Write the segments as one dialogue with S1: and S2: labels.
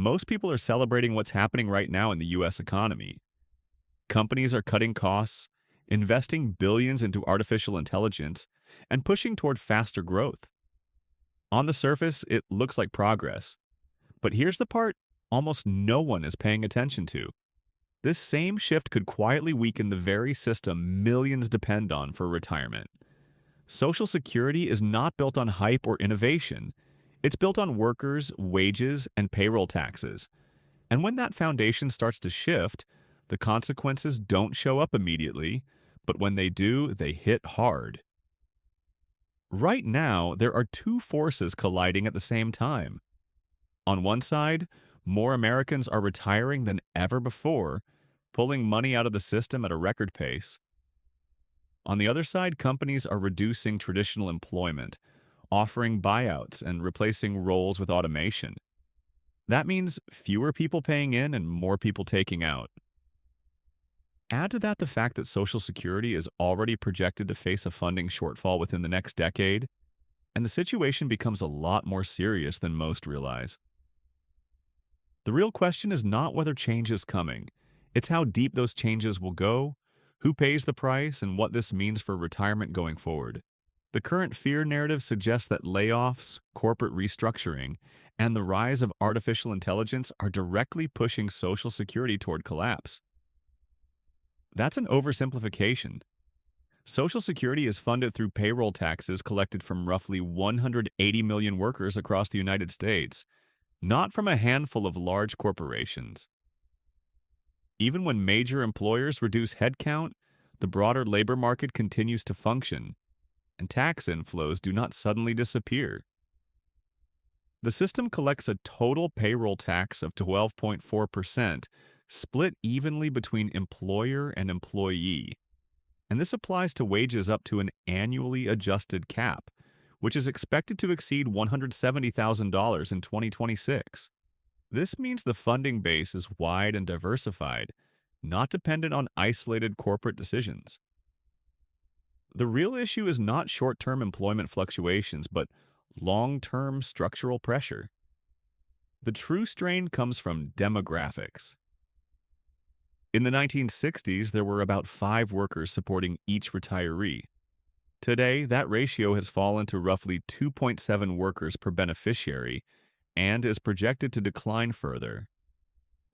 S1: Most people are celebrating what's happening right now in the US economy. Companies are cutting costs, investing billions into artificial intelligence, and pushing toward faster growth. On the surface, it looks like progress. But here's the part almost no one is paying attention to. This same shift could quietly weaken the very system millions depend on for retirement. Social Security is not built on hype or innovation. It's built on workers, wages, and payroll taxes. And when that foundation starts to shift, the consequences don't show up immediately, but when they do, they hit hard. Right now, there are two forces colliding at the same time. On one side, more Americans are retiring than ever before, pulling money out of the system at a record pace. On the other side, companies are reducing traditional employment, offering buyouts and replacing roles with automation. That means fewer people paying in and more people taking out. Add to that the fact that Social Security is already projected to face a funding shortfall within the next decade, and the situation becomes a lot more serious than most realize. The real question is not whether change is coming, it's how deep those changes will go, who pays the price, and what this means for retirement going forward. The current fear narrative suggests that layoffs, corporate restructuring, and the rise of artificial intelligence are directly pushing Social Security toward collapse. That's an oversimplification. Social Security is funded through payroll taxes collected from roughly 180 million workers across the United States, not from a handful of large corporations. Even when major employers reduce headcount, the broader labor market continues to function, and tax inflows do not suddenly disappear. The system collects a total payroll tax of 12.4%, split evenly between employer and employee. And this applies to wages up to an annually adjusted cap, which is expected to exceed $170,000 in 2026. This means the funding base is wide and diversified, not dependent on isolated corporate decisions. The real issue is not short-term employment fluctuations, but long-term structural pressure. The true strain comes from demographics. In the 1960s, there were about 5 workers supporting each retiree. Today, that ratio has fallen to roughly 2.7 workers per beneficiary and is projected to decline further.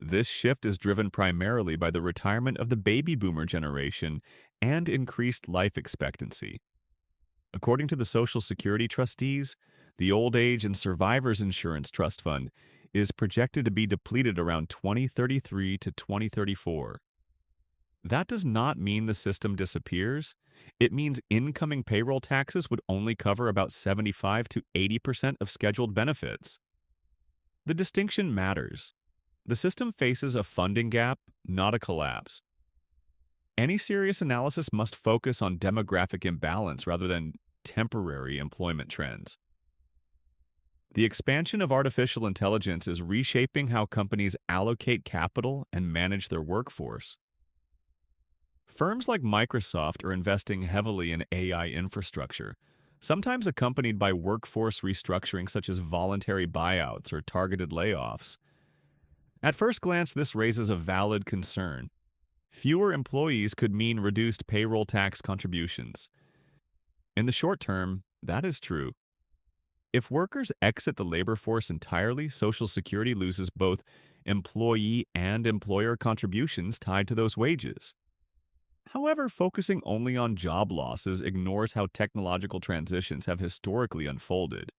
S1: This shift is driven primarily by the retirement of the baby boomer generation and increased life expectancy. According to the Social Security trustees, the Old Age and Survivors Insurance Trust Fund is projected to be depleted around 2033 to 2034. That does not mean the system disappears. It means incoming payroll taxes would only cover about 75 to 80% of scheduled benefits. The distinction matters. The system faces a funding gap, not a collapse. Any serious analysis must focus on demographic imbalance rather than temporary employment trends. The expansion of artificial intelligence is reshaping how companies allocate capital and manage their workforce. Firms like Microsoft are investing heavily in AI infrastructure, sometimes accompanied by workforce restructuring such as voluntary buyouts or targeted layoffs. At first glance, this raises a valid concern. Fewer employees could mean reduced payroll tax contributions. In the short term, that is true. If workers exit the labor force entirely, Social Security loses both employee and employer contributions tied to those wages. However, focusing only on job losses ignores how technological transitions have historically unfolded.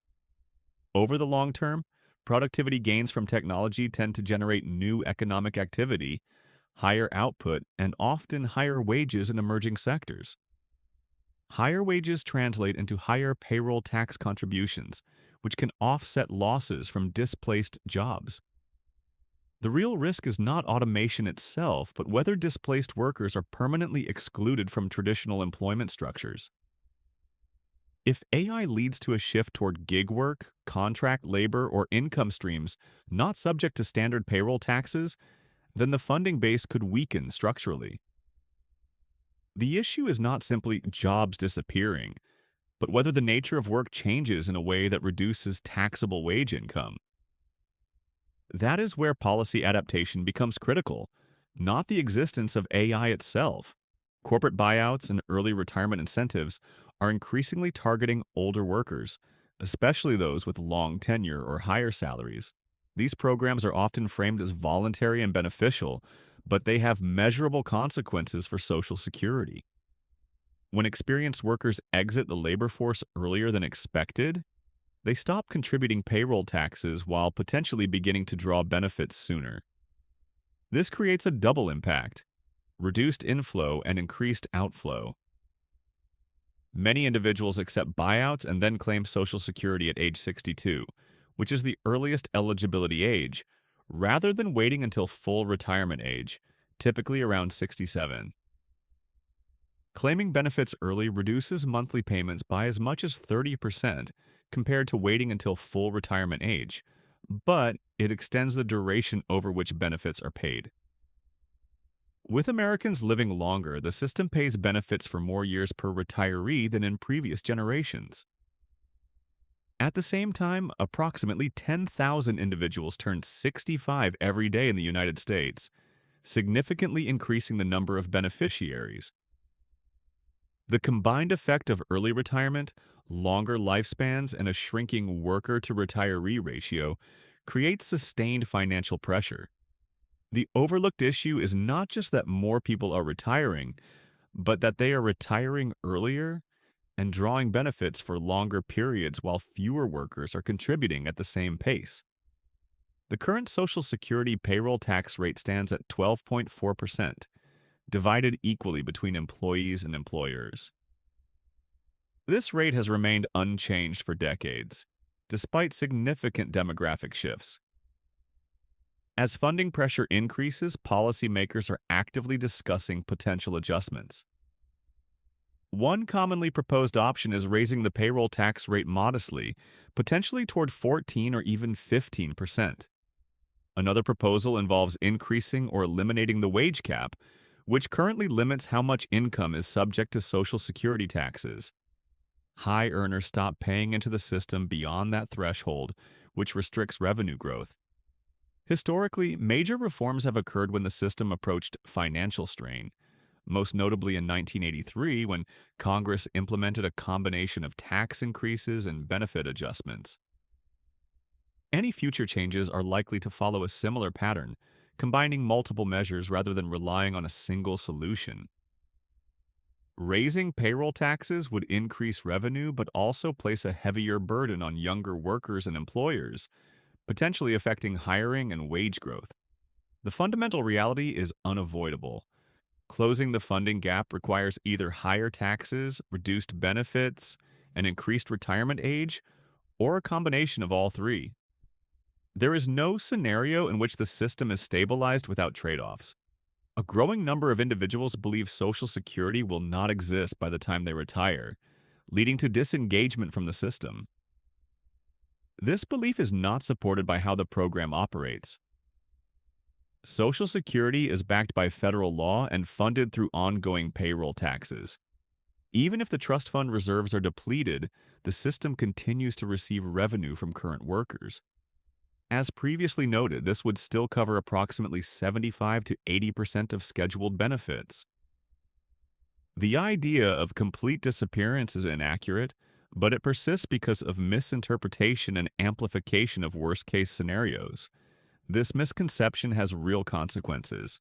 S1: Over the long term, productivity gains from technology tend to generate new economic activity, higher output, and often higher wages in emerging sectors. Higher wages translate into higher payroll tax contributions, which can offset losses from displaced jobs. The real risk is not automation itself, but whether displaced workers are permanently excluded from traditional employment structures. If AI leads to a shift toward gig work, contract labor, or income streams not subject to standard payroll taxes, then the funding base could weaken structurally. The issue is not simply jobs disappearing, but whether the nature of work changes in a way that reduces taxable wage income. That is where policy adaptation becomes critical, not the existence of AI itself. Corporate buyouts and early retirement incentives are increasingly targeting older workers, especially those with long tenure or higher salaries. These programs are often framed as voluntary and beneficial, but they have measurable consequences for Social Security. When experienced workers exit the labor force earlier than expected, they stop contributing payroll taxes while potentially beginning to draw benefits sooner. This creates a double impact: reduced inflow and increased outflow. Many individuals accept buyouts and then claim Social Security at age 62, which is the earliest eligibility age, rather than waiting until full retirement age, typically around 67. Claiming benefits early reduces monthly payments by as much as 30% compared to waiting until full retirement age, but it extends the duration over which benefits are paid. With Americans living longer, the system pays benefits for more years per retiree than in previous generations. At the same time, approximately 10,000 individuals turn 65 every day in the United States, significantly increasing the number of beneficiaries. The combined effect of early retirement, longer lifespans, and a shrinking worker to retiree ratio creates sustained financial pressure. The overlooked issue is not just that more people are retiring, but that they are retiring earlier and drawing benefits for longer periods while fewer workers are contributing at the same pace. The current Social Security payroll tax rate stands at 12.4%, divided equally between employees and employers. This rate has remained unchanged for decades, despite significant demographic shifts. As funding pressure increases, policymakers are actively discussing potential adjustments. One commonly proposed option is raising the payroll tax rate modestly, potentially toward 14 or even 15%. Another proposal involves increasing or eliminating the wage cap, which currently limits how much income is subject to Social Security taxes. High earners stop paying into the system beyond that threshold, which restricts revenue growth. Historically, major reforms have occurred when the system approached financial strain, most notably in 1983 when Congress implemented a combination of tax increases and benefit adjustments. Any future changes are likely to follow a similar pattern, combining multiple measures rather than relying on a single solution. Raising payroll taxes would increase revenue but also place a heavier burden on younger workers and employers, potentially affecting hiring and wage growth. The fundamental reality is unavoidable. Closing the funding gap requires either higher taxes, reduced benefits, an increased retirement age, or a combination of all three. There is no scenario in which the system is stabilized without trade-offs. A growing number of individuals believe Social Security will not exist by the time they retire, leading to disengagement from the system. This belief is not supported by how the program operates. Social Security is backed by federal law and funded through ongoing payroll taxes. Even if the trust fund reserves are depleted, the system continues to receive revenue from current workers. As previously noted, this would still cover approximately 75 to 80% of scheduled benefits. The idea of complete disappearance is inaccurate, but it persists because of misinterpretation and amplification of worst-case scenarios. This misconception has real consequences.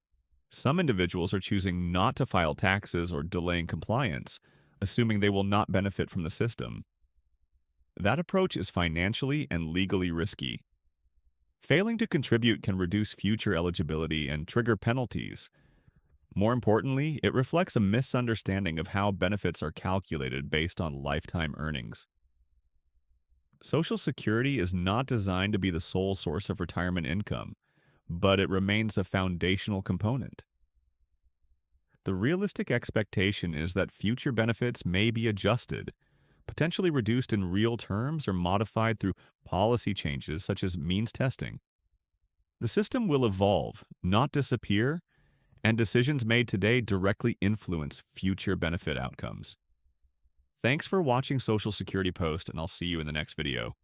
S1: Some individuals are choosing not to file taxes or delaying compliance, assuming they will not benefit from the system. That approach is financially and legally risky. Failing to contribute can reduce future eligibility and trigger penalties. More importantly, it reflects a misunderstanding of how benefits are calculated based on lifetime earnings. Social Security is not designed to be the sole source of retirement income, but it remains a foundational component. The realistic expectation is that future benefits may be adjusted, potentially reduced in real terms or modified through policy changes such as means testing. The system will evolve, not disappear, and decisions made today directly influence future benefit outcomes. Thanks for watching Social Security Post, and I'll see you in the next video.